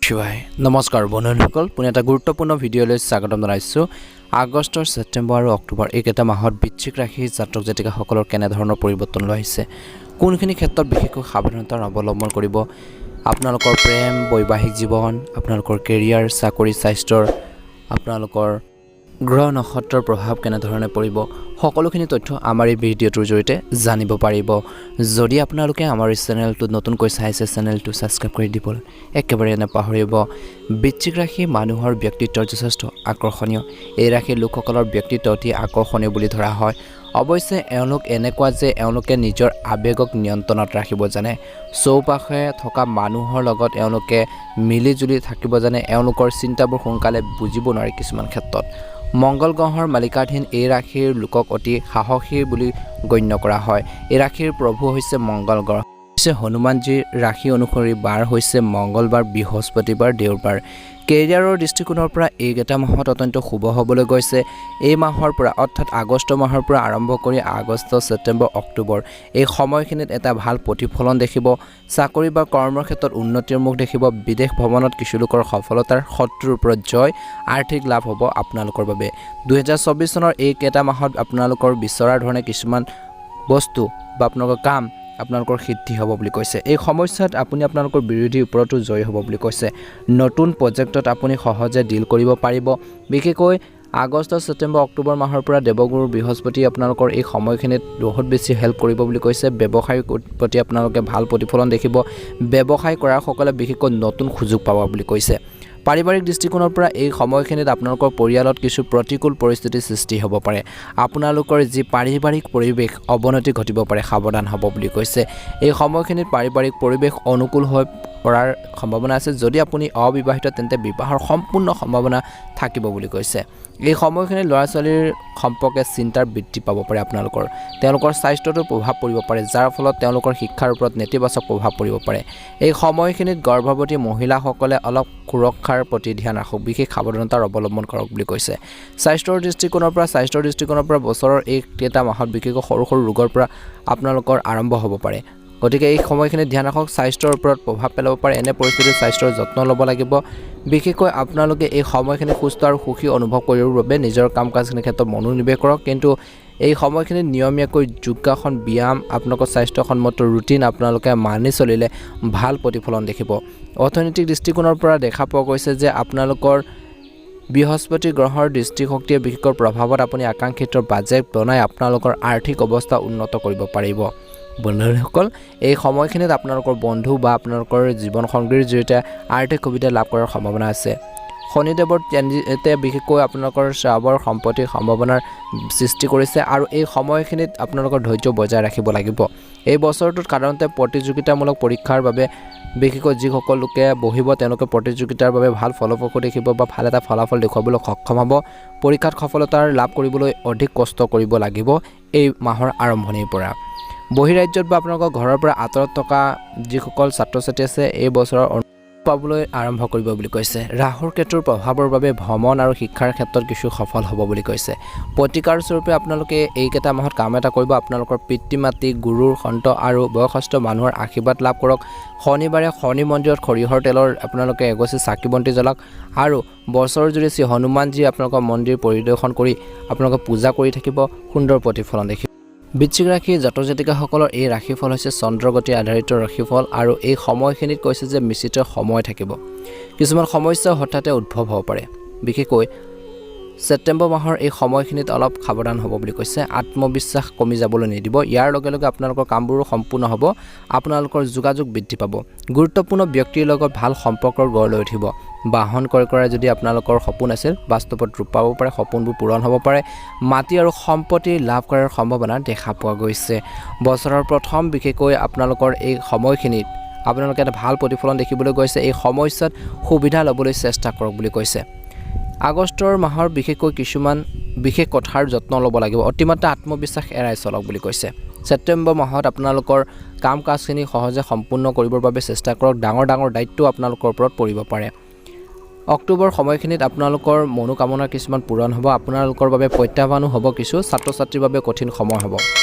শিৱাই নমস্কাৰ বন্ধুসকল পুনে এটা গুৰুত্বপূৰ্ণ ভিডিঅ'লৈ স্বাগতম জনাইছো আগষ্টৰ ছেপ্টেম্বৰ আৰু অক্টোবৰ এইকেইটা মাহত বৃশ্চিক ৰাশিৰ জাতক জাতিকাসকলৰ কেনে ধৰণৰ পৰিৱৰ্তন লৈ আহিছে কোনখিনি ক্ষেত্ৰত বিশেষকৈ সাৱধানতা অৱলম্বন কৰিব আপোনালোকৰ প্ৰেম বৈবাহিক জীৱন আপোনালোকৰ কেৰিয়াৰ চাকৰি স্বাস্থ্যৰ আপোনালোকৰ গ্ৰহ নক্ষত্ৰৰ প্ৰভাৱ কেনে ধৰণে পৰিব সকলোখিনি তথ্য আমাৰ এই ভিডিঅ'টোৰ জৰিয়তে জানিব পাৰিব যদি আপোনালোকে আমাৰ এই চেনেলটো নতুনকৈ চাইছে চেনেলটো সাবস্ক্ৰাইব কৰি দিব একেবাৰে নাপাহৰিব বৃশ্চিক ৰাশি মানুহৰ ব্যক্তিত্ব যথেষ্ট আকৰ্ষণীয় এই ৰাশিৰ লোকসকলৰ ব্যক্তিত্ব অতি আকৰ্ষণীয় বুলি ধৰা হয় অৱশ্যে এওঁলোক এনেকুৱা যে এওঁলোকে নিজৰ আবেগক নিয়ন্ত্ৰণত ৰাখিব জানে চৌপাশে থকা মানুহৰ লগত এওঁলোকে মিলি জুলি থাকিব জানে এওঁলোকৰ চিন্তাবোৰ সোনকালে বুজিব নোৱাৰে কিছুমান ক্ষেত্ৰত মংগল গ্ৰহৰ মালিকাধীন এই ৰাশিৰ লোকক অতি সাহসী বুলি গণ্য কৰা হয় এই ৰাশিৰ প্ৰভু হৈছে মংগল গ্ৰহ হনুমানজীৰ ৰাশি অনুসৰি বাৰ হৈছে মংগলবাৰ বৃহস্পতিবাৰ দেওবাৰ কেৰিয়াৰৰ দৃষ্টিকোণৰ পৰা এইকেইটা মাহত অত্যন্ত শুভ হ'বলৈ গৈছে এই মাহৰ পৰা অৰ্থাৎ আগষ্ট মাহৰ পৰা আৰম্ভ কৰি আগষ্ট ছেপ্টেম্বৰ অক্টোবৰ এই সময়খিনিত এটা ভাল প্ৰতিফলন দেখিব চাকৰি বা কৰ্মৰ ক্ষেত্ৰত উন্নতিৰ মুখ দেখিব বিদেশ ভ্ৰমণত কিছু লোকৰ সফলতাৰ শত্ৰুৰ ওপৰত জয় আৰ্থিক লাভ হ'ব আপোনালোকৰ বাবে 2024 চনৰ এইকেইটা মাহত আপোনালোকৰ বিচৰাৰ ধৰণে কিছুমান বস্তু বা আপোনালোকৰ কাম আপোনালোকৰ সিদ্ধি হ'ব বুলি কৈছে এই সমস্যাত আপুনি আপোনালোকৰ বিৰোধীৰ ওপৰতো জয় হ'ব বুলি কৈছে নতুন প্ৰজেক্টত আপুনি সহজে ডিল কৰিব পাৰিব বিশেষকৈ আগষ্ট ছেপ্টেম্বৰ অক্টোবৰ মাহৰ পৰা দেৱগুৰু বৃহস্পতি আপোনালোকৰ এই সময়খিনিত বহুত বেছি হেল্প কৰিব বুলি কৈছে ব্যৱসায়ৰ প্ৰতি আপোনালোকে ভাল প্ৰতিফলন দেখিব ব্যৱসায় কৰাসকলে বিশেষকৈ নতুন সুযোগ পাব বুলি কৈছে পাৰিবাৰিক দৃষ্টিকোণৰ পৰা এই সময়খিনিত আপোনালোকৰ পৰিয়ালত কিছু প্ৰতিকূল পৰিস্থিতিৰ সৃষ্টি হ'ব পাৰে আপোনালোকৰ যি পাৰিবাৰিক পৰিৱেশ অৱনতি ঘটিব পাৰে সাৱধান হ'ব বুলি কৈছে এই সময়খিনিত পাৰিবাৰিক পৰিৱেশ অনুকূল হৈ পৰাৰ সম্ভাৱনা আছে যদি আপুনি অবিবাহিত তেন্তে বিবাহৰ সম্পূৰ্ণ সম্ভাৱনা থাকিব বুলি কৈছে এই সময়খিনিত ল'ৰা ছোৱালীৰ সম্পৰ্কে চিন্তাৰ বৃদ্ধি পাব পাৰে তেওঁলোকৰ স্বাস্থ্যটো প্ৰভাৱ পৰিব পাৰে যাৰ ফলত তেওঁলোকৰ শিক্ষাৰ ওপৰত নেতিবাচক প্ৰভাৱ পৰিব পাৰে এই সময়খিনিত গৰ্ভৱতী মহিলাসকলে অলপ সুৰক্ষাৰ প্ৰতি ধ্যান ৰাখক বিশেষ সাৱধানতাৰ অৱলম্বন কৰক বুলি কৈছে স্বাস্থ্যৰ দৃষ্টিকোণৰ পৰা বছৰৰ এইকেইটা মাহত বিশেষকৈ সৰু সৰু ৰোগৰ পৰা আপোনালোকৰ আৰম্ভ হ'ব পাৰে গতিকে এই সময়খিনিত ধ্যান ৰাখক স্বাস্থ্যৰ ওপৰত প্ৰভাৱ পেলাব পাৰে এনে পৰিস্থিতিত স্বাস্থ্যৰ যত্ন ল'ব লাগিব বিশেষকৈ আপোনালোকে এই সময়খিনি সুস্থ আৰু সুখী অনুভৱ কৰিবৰ বাবে নিজৰ কাম কাজখিনিৰ ক্ষেত্ৰত মনোনিৱেশ কৰক কিন্তু এই সময়খিনিত নিয়মীয়াকৈ যোগাসন ব্যায়াম আপোনালোকৰ স্বাস্থ্যসন্মত ৰুটিন আপোনালোকে মানি চলিলে ভাল প্ৰতিফলন দেখিব অৰ্থনৈতিক দৃষ্টিকোণৰ পৰা দেখা পোৱা গৈছে যে আপোনালোকৰ বৃহস্পতি গ্ৰহৰ দৃষ্টিশক্তিয়ে বিশেষকৈ প্ৰভাৱত আপুনি আকাংক্ষিত বাজেট বনাই আপোনালোকৰ আৰ্থিক অৱস্থা উন্নত কৰিব পাৰিব বন্ধুসকল এই সময়খিনিত আপোনালোকৰ বন্ধু বা আপোনালোকৰ জীৱন সংগীৰ জৰিয়তে আৰ্থিক সুবিধা লাভ কৰাৰ সম্ভাৱনা আছে শনিদেৱৰ ট্ৰেনজিটে বিশেষকৈ আপোনালোকৰ শ্ৰাৱৰ সম্পত্তিৰ সম্ভাৱনাৰ সৃষ্টি কৰিছে আৰু এই সময়খিনিত আপোনালোকৰ ধৈৰ্য বজাই ৰাখিব লাগিব এই বছৰটোত সাধাৰণতে প্ৰতিযোগিতামূলক পৰীক্ষাৰ বাবে বিশেষকৈ যিসকল লোকে বহিব তেওঁলোকে প্ৰতিযোগিতাৰ বাবে ভাল ফলাফল দেখিব বা ভাল এটা ফলাফল দেখুৱাবলৈ সক্ষম হ'ব পৰীক্ষাত সফলতা লাভ কৰিবলৈ অধিক কষ্ট কৰিব লাগিব এই মাহৰ আৰম্ভণিৰ পৰা বহিৰাজ্যত বা আপোনালোকৰ ঘৰৰ পৰা আঁতৰত থকা যিসকল ছাত্ৰ ছাত্ৰী আছে এই বছৰৰ পাবলৈ আৰম্ভ কৰিব বুলি কৈছে ৰাহুৰ কেতুৰ প্ৰভাৱৰ বাবে ভ্ৰমণ আৰু শিক্ষাৰ ক্ষেত্ৰত কিছু সফল হ'ব বুলি কৈছে প্ৰতিকাৰ স্বৰূপে আপোনালোকে এইকেইটা মাহত কাম এটা কৰিব আপোনালোকৰ পিতৃ মাতৃ গুৰুৰ সন্ত আৰু বয়সস্থ মানুহৰ আশীৰ্বাদ লাভ কৰক শনিবাৰে শনি মন্দিৰত সৰিয়হৰ তেলৰ আপোনালোকে এগছি চাকি বন্তি জ্বলাওক আৰু বছৰ জুৰি শ্ৰী হনুমানজী আপোনালোকৰ মন্দিৰ পৰিদৰ্শন কৰি আপোনালোকে পূজা কৰি থাকিব সুন্দৰ প্ৰতিফলন দেখিব বৃশ্চিক ৰাশিৰ জাতক জাতিকাসকলৰ এই ৰাশিফল হৈছে চন্দ্ৰগতি আধাৰিত ৰাশিফল আৰু এই সময়খিনিত কৈছে যে মিশ্ৰিত সময় থাকিব কিছুমান সমস্যা হঠাতে উদ্ভৱ হ'ব পাৰে বিশেষকৈ ছেপ্টেম্বৰ মাহৰ এই সময়খিনিত অলপ সাৱধান হ'ব বুলি কৈছে আত্মবিশ্বাস কমি যাবলৈ নিদিব ইয়াৰ লগে লগে আপোনালোকৰ কামবোৰো সম্পূৰ্ণ হ'ব আপোনালোকৰ যোগাযোগ বৃদ্ধি পাব গুৰুত্বপূৰ্ণ ব্যক্তিৰ লগত ভাল সম্পৰ্কৰ গঢ় লৈ উঠিব বাহন ক্ৰয় কৰা যদি আপোনালোকৰ সপোন আছিল বাস্তৱত ৰূপ পাব পাৰে সপোনবোৰ পূৰণ হ'ব পাৰে মাটি আৰু সম্পত্তি লাভ কৰাৰ সম্ভাৱনা দেখা পোৱা গৈছে বছৰৰ প্ৰথম বিশেষকৈ আপোনালোকৰ এই সময়খিনিত আপোনালোকে এটা ভাল প্ৰতিফলন দেখিবলৈ গৈছে এই সমস্যাত সুবিধা ল'বলৈ চেষ্টা কৰক বুলি কৈছে আগষ্টৰ মাহৰ বিশেষকৈ কিছুমান বিশেষ কথাৰ যত্ন ল'ব লাগিব অতিমাত্ৰা আত্মবিশ্বাস এৰাই চলক বুলি কৈছে ছেপ্টেম্বৰ মাহত আপোনালোকৰ কাম কাজখিনি সহজে সম্পূৰ্ণ কৰিবৰ বাবে চেষ্টা কৰক ডাঙৰ দায়িত্ব আপোনালোকৰ ওপৰত পৰিব পাৰে অক্টোবৰ সময়খিনিত আপোনালোকৰ মনোকামনা কিছুমান পূৰণ হ'ব আপোনালোকৰ বাবে প্ৰত্যাহ্বানো হ'ব কিছু ছাত্ৰ ছাত্ৰীৰ বাবে কঠিন সময় হ'ব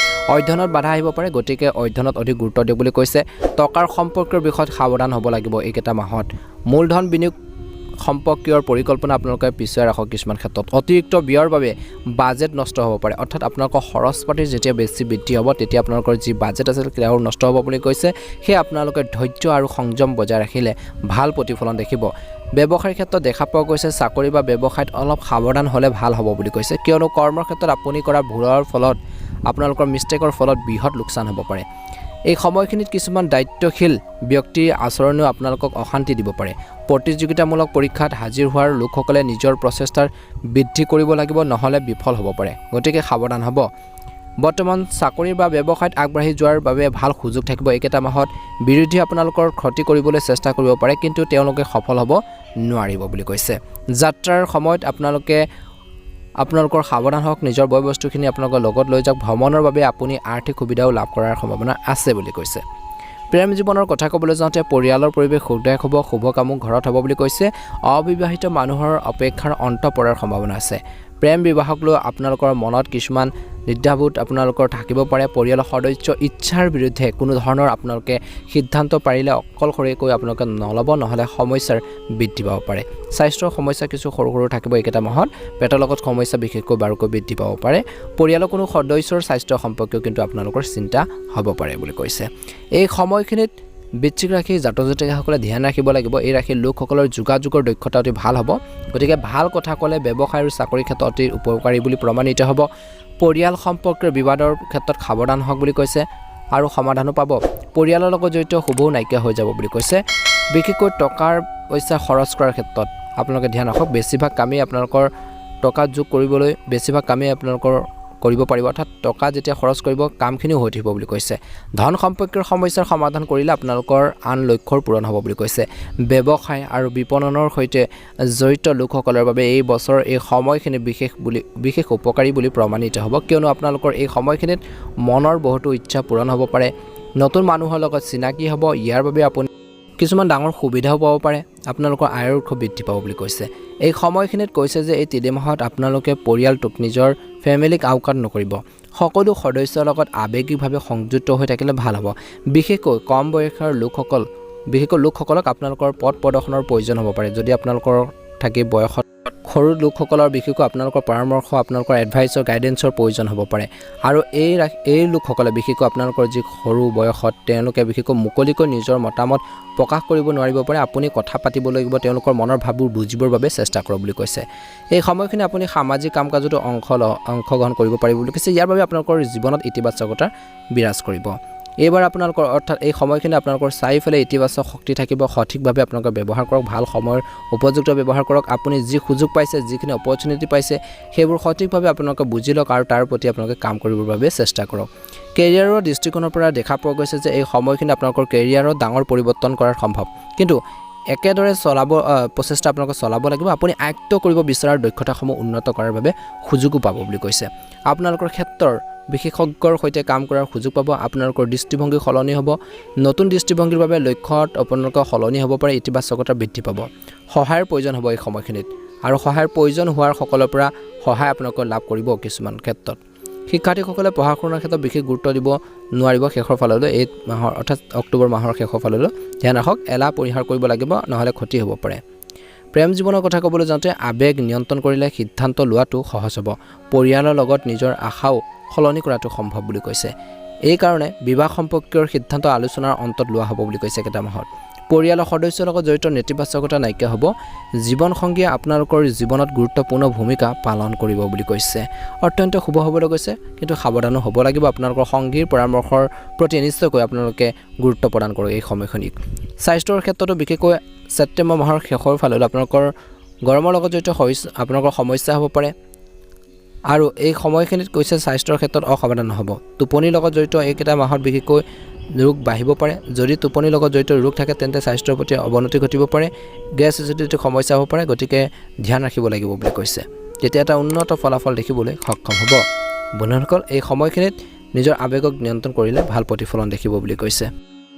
অধ্যয়নত বাধা আহিব পাৰে গতিকে অধ্যয়নত অধিক গুৰুত্ব দিয়ক বুলি কৈছে টকাৰ সম্পৰ্কৰ বিষয়ত সাৱধান হ'ব লাগিব এইকেইটা মাহত মূলধন বিনিয়োগ সম্পৰ্কীয় পৰিকল্পনা আপোনালোকে পিছুৱাই ৰাখক কিছুমান ক্ষেত্ৰত অতিৰিক্ত ব্যয়ৰ বাবে বাজেট নষ্ট হ'ব পাৰে অৰ্থাৎ আপোনালোকৰ খৰচ পাতি যেতিয়া বেছি বৃদ্ধি হ'ব তেতিয়া আপোনালোকৰ যি বাজেট আছিল সেয়াও নষ্ট হ'ব বুলি কৈছে সেই আপোনালোকে ধৈৰ্য আৰু সংযম বজাই ৰাখিলে ভাল প্ৰতিফলন দেখিব ব্যৱসায়ৰ ক্ষেত্ৰত দেখা পোৱা গৈছে চাকৰি বা ব্যৱসায়ত অলপ সাৱধান হ'লে ভাল হ'ব বুলি কৈছে কিয়নো কৰ্মৰ ক্ষেত্ৰত আপুনি কৰা ভুলৰ ফলত আপোনালোকৰ মিষ্টেকৰ ফলত বৃহৎ লোকচান হ'ব পাৰে এই সময়খিনিত কিছুমান দায়িত্বশীল ব্যক্তিৰ আচৰণেও আপোনালোকক অশান্তি দিব পাৰে প্ৰতিযোগিতামূলক পৰীক্ষাত হাজিৰ হোৱাৰ লোকসকলে নিজৰ প্ৰচেষ্টাৰ বৃদ্ধি কৰিব লাগিব নহলে বিফল হ'ব পাৰে গতিকে সাৱধান হ'ব বৰ্তমান চাকৰি বা ব্যৱসায়ত আগবাঢ়ি যোৱাৰ বাবে ভাল সুযোগ থাকিব এইকেইটা মাহত বিৰোধী আপোনালোকৰ ক্ষতি কৰিবলৈ চেষ্টা কৰিব পাৰে কিন্তু তেওঁলোকে সফল হ'ব নোৱাৰিব বুলি কৈছে যাত্ৰাৰ সময়ত আপোনালোকৰ সাৱধান হওক নিজৰ বয় বস্তুখিনি আপোনালোকৰ লগত লৈ যাওক ভ্ৰমণৰ বাবে আপুনি আৰ্থিক সুবিধাও লাভ কৰাৰ সম্ভাৱনা আছে বুলি কৈছে প্ৰেম জীৱনৰ কথা ক'বলৈ যাওঁতে পৰিয়ালৰ পৰিৱেশ সুখদায়ক হ'ব শুভ কামো ঘৰত হ'ব বুলি কৈছে অবিবাহিত মানুহৰ অপেক্ষাৰ অন্ত পৰাৰ সম্ভাৱনা আছে প্ৰেম বিবাহক লৈ আপোনালোকৰ মনত কিছুমান দ্বিধাবোধ আপোনালোকৰ থাকিব পাৰে পৰিয়ালৰ সদস্য ইচ্ছাৰ বিৰুদ্ধে কোনো ধৰণৰ আপোনালোকে সিদ্ধান্ত পাৰিলে অকলশৰীয়াকৈ আপোনালোকে নল'ব নহ'লে সমস্যাৰ বৃদ্ধি পাব পাৰে স্বাস্থ্যৰ সমস্যা কিছু সৰু সৰু থাকিব এইকেইটা মাহত পেটৰ লগত সমস্যা বিশেষকৈ বাৰুকৈ বৃদ্ধি পাব পাৰে পৰিয়ালৰ কোনো সদস্যৰ স্বাস্থ্য সম্পৰ্কীয় কিন্তু আপোনালোকৰ চিন্তা হ'ব পাৰে বুলি কৈছে এই সময়খিনিত বৃশ্চিক ৰাশি জাতক জাতিকাসকলে ধ্যান ৰাখিব লাগিব এই ৰাশিৰ লোকসকলৰ যোগাযোগৰ দক্ষতা অতি ভাল হ'ব গতিকে ভাল কথা ক'লে ব্যৱসায় আৰু চাকৰিৰ ক্ষেত্ৰত অতি উপকাৰী বুলি প্ৰমাণিত হ'ব পৰিয়াল সম্পৰ্কীয় বিবাদৰ ক্ষেত্ৰত সাৱধান হওক বুলি কৈছে আৰু সমাধানো পাব পৰিয়ালৰ লগত জড়িত শুভও নাইকিয়া হৈ যাব বুলি কৈছে বিশেষকৈ টকাৰ পইচা খৰচ কৰাৰ ক্ষেত্ৰত আপোনালোকে ধ্যান ৰাখক বেছিভাগ কামেই আপোনালোকৰ টকা যোগ কৰিবলৈ বেছিভাগ কামেই আপোনালোকৰ কৰিব পাৰিব অৰ্থাৎ টকা যেতিয়া খৰচ কৰিব কামখিনিও হৈ থাকিব বুলি কৈছে ধন সম্পৰ্কীয় সমস্যাৰ সমাধান কৰিলে আপোনালোকৰ আন লক্ষ্যৰ পূৰণ হ'ব বুলি কৈছে ব্যৱসায় আৰু বিপণনৰ সৈতে জড়িত লোকসকলৰ বাবে এই বছৰ এই সময়খিনি বিশেষ উপকাৰী বুলি প্ৰমাণিত হ'ব কিয়নো আপোনালোকৰ এই সময়খিনিত মনৰ বহুতো ইচ্ছা পূৰণ হ'ব পাৰে নতুন মানুহৰ লগত চিনাকি হ'ব ইয়াৰ বাবে আপুনি কিছুমান ডাঙৰ সুবিধাও পাব পাৰে আপোনালোকৰ আয়ৰ উৎস বৃদ্ধি পাব বুলি কৈছে এই সময়খিনিত কৈছে যে এই তিনিমাহত আপোনালোকে পৰিয়ালটোক নিজৰ ফেমিলিক আওকাণ নকৰিব সকলো সদস্যৰ লগত আৱেগিকভাৱে সংযুক্ত হৈ থাকিলে ভাল হ'ব বিশেষকৈ কম বয়সৰ লোকসকলক আপোনালোকৰ পথ প্ৰদৰ্শনৰ প্ৰয়োজন হ'ব পাৰে যদি আপোনালোকৰ থাকি বয়সত সৰু লোকসকলৰ বিশেষকৈ আপোনালোকৰ পৰামৰ্শ আপোনালোকৰ এডভাইচৰ গাইডেন্সৰ প্ৰয়োজন হ'ব পাৰে আৰু এই লোকসকলে বিশেষকৈ আপোনালোকৰ যি সৰু বয়সত তেওঁলোকে বিশেষকৈ মুকলিকৈ নিজৰ মতামত প্ৰকাশ কৰিব নোৱাৰিব পাৰে আপুনি কথা পাতিব লাগিব তেওঁলোকৰ মনৰ ভাৱবোৰ বুজিবৰ বাবে চেষ্টা কৰক বুলি কৈছে এই সময়খিনি আপুনি সামাজিক কাম কাজতো অংশগ্ৰহণ কৰিব পাৰিব বুলি কৈছে ইয়াৰ বাবে আপোনালোকৰ জীৱনত ইতিবাচকতা বিৰাজ কৰিব এইবাৰ আপোনালোকৰ অৰ্থাৎ এই সময়খিনি আপোনালোকৰ চাৰিওফালে ইতিবাচক শক্তি থাকিব সঠিকভাৱে আপোনালোকে ব্যৱহাৰ কৰক ভাল সময়ৰ উপযুক্ত ব্যৱহাৰ কৰক আপুনি যি সুযোগ পাইছে যিখিনি অপৰচুনিটি পাইছে সেইবোৰ সঠিকভাৱে আপোনালোকে বুজি লওক আৰু তাৰ প্ৰতি আপোনালোকে কাম কৰিবৰ বাবে চেষ্টা কৰক কেৰিয়াৰৰ দৃষ্টিকোণৰ পৰা দেখা পোৱা গৈছে যে এই সময়খিনি আপোনালোকৰ কেৰিয়াৰত ডাঙৰ পৰিৱৰ্তন কৰাৰ সম্ভৱ কিন্তু একেদৰে প্ৰচেষ্টা আপোনালোকে চলাব লাগিব আপুনি আয়ত্ব কৰিব বিচৰাৰ দক্ষতাসমূহ উন্নত কৰাৰ বাবে সুযোগো পাব বুলি কৈছে আপোনালোকৰ ক্ষেত্ৰৰ বিশেষজ্ঞৰ সৈতে কাম কৰাৰ সুযোগ পাব আপোনালোকৰ দৃষ্টিভংগী সলনি হ'ব নতুন দৃষ্টিভংগীৰ বাবে লক্ষ্যত আপোনালোকৰ সলনি হ'ব পাৰে ইতিবাচকতা বৃদ্ধি পাব সহায়ৰ প্ৰয়োজন হ'ব এই সময়খিনিত আৰু সহায়ৰ প্ৰয়োজন হোৱাৰ সকলৰ পৰা সহায় আপোনালোকে লাভ কৰিব কিছুমান ক্ষেত্ৰত শিক্ষাৰ্থীসকলে পঢ়া শুনাৰ ক্ষেত্ৰত বিশেষ গুৰুত্ব দিব নোৱাৰিব শেষৰ ফাললৈ এই মাহৰ অৰ্থাৎ অক্টোবৰ মাহৰ শেষৰ ফাললৈ ধ্যান ৰাখক এলাহ পৰিহাৰ কৰিব লাগিব নহ'লে ক্ষতি হ'ব পাৰে প্ৰেম জীৱনৰ কথা ক'বলৈ যাওঁতে আৱেগ নিয়ন্ত্ৰণ কৰিলে সিদ্ধান্ত লোৱাটো সহজ হ'ব পৰিয়ালৰ লগত নিজৰ আশাও সলনি কৰাটো সম্ভৱ বুলি কৈছে এই কাৰণে বিবাহ সম্পৰ্কীয় সিদ্ধান্ত আলোচনাৰ অন্তত লোৱা হ'ব বুলি কৈছে কেইটা মাহত পৰিয়ালৰ সদস্যৰ লগত জড়িত নেতিবাচকতা নাইকিয়া হ'ব জীৱনসংগীয়ে আপোনালোকৰ জীৱনত গুৰুত্বপূৰ্ণ ভূমিকা পালন কৰিব বুলি কৈছে অত্যন্ত শুভ হ'বলৈ গৈছে কিন্তু সাৱধানো হ'ব লাগিব আপোনালোকৰ সংগীৰ পৰামৰ্শৰ প্ৰতি নিশ্চয়কৈ আপোনালোকে গুৰুত্ব প্ৰদান কৰক এই সময়খিনিক স্বাস্থ্যৰ ক্ষেত্ৰতো বিশেষকৈ ছেপ্টেম্বৰ মাহৰ শেষৰ ফাললৈ আপোনালোকৰ গৰমৰ লগত জড়িত আপোনালোকৰ সমস্যা হ'ব পাৰে আৰু এই সময়খিনিত কৈছে স্বাস্থ্যৰ ক্ষেত্ৰত অসাৱধান হ'ব টোপনিৰ লগত জড়িত এইকেইটা মাহত বিশেষকৈ ৰোগ বাঢ়িব পাৰে যদি টোপনিৰ লগত জড়িত ৰোগ থাকে তেন্তে স্বাস্থ্যৰ প্ৰতি অৱনতি ঘটিব পাৰে গেছ এচিডিটিৰ সমস্যা হ'ব পাৰে গতিকে ধ্যান ৰাখিব লাগিব বুলি কৈছে তেতিয়া এটা উন্নত ফলাফল দেখিবলৈ সক্ষম হ'ব বন্ধুসকল এই সময়খিনিত নিজৰ আৱেগক নিয়ন্ত্ৰণ কৰিলে ভাল প্ৰতিফলন দেখিব বুলি কৈছে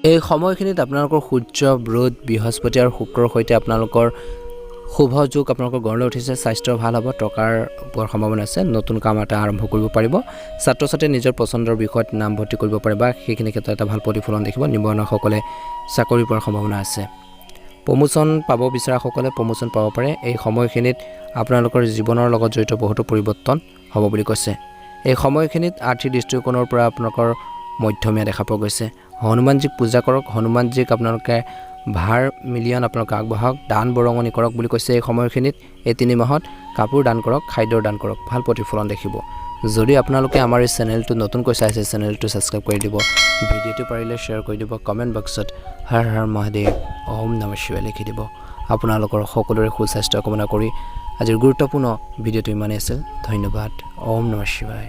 এই সময়খিনিত আপোনালোকৰ সূৰ্য বুধ বৃহস্পতি আৰু শুক্ৰৰ সৈতে আপোনালোকৰ শুভ যোগ আপোনালোকৰ গঢ়লৈ উঠিছে স্বাস্থ্য ভাল হ'ব টকাৰ পোৱাৰ সম্ভাৱনা আছে নতুন কাম এটা আৰম্ভ কৰিব পাৰিব ছাত্ৰ ছাত্ৰীয়ে নিজৰ পচন্দৰ বিষয়ত নামভৰ্তি কৰিব পাৰে বা সেইখিনি ক্ষেত্ৰত এটা ভাল প্ৰতিফলন দেখিব নিবনুৱাসকলে চাকৰি পোৱাৰ সম্ভাৱনা আছে প্ৰমোশ্যন পাব বিচৰাসকলে প্ৰমোশ্যন পাব পাৰে। এই সময়খিনিত আপোনালোকৰ জীৱনৰ লগত জড়িত বহুতো পৰিৱৰ্তন হ'ব বুলি কৈছে। এই সময়খিনিত আৰ্থিক দৃষ্টিকোণৰ পৰা আপোনালোকৰ মধ্যমীয়া দেখা পোৱা গৈছে। হনুমানজীক পূজা কৰক, হনুমানজীক আপোনালোকে ভাৰ মিলিয়ন আপোনালোকে আগবঢ়াওক, দান বৰঙণি কৰক বুলি কৈছে। এই সময়খিনিত এই 3 মাহত কাপোৰ দান কৰক, খাদ্যৰ দান কৰক, ভাল প্ৰতিফলন দেখিব। যদি আপোনালোকে আমাৰ এই চেনেলটো নতুনকৈ চাইছে, চেনেলটো ছাবস্ক্ৰাইব কৰি দিব, ভিডিঅ'টো পাৰিলে শ্বেয়াৰ কৰি দিব, কমেণ্ট বক্সত হৰ হৰ মহাদেৱ ওম নমঃ শিৱায় লিখি দিব। আপোনালোকৰ সকলোৰে সুস্বাস্থ্য কামনা কৰি আজিৰ গুৰুত্বপূৰ্ণ ভিডিঅ'টো ইমানেই আছিল। ধন্যবাদ। ওম নমঃ শিৱায়।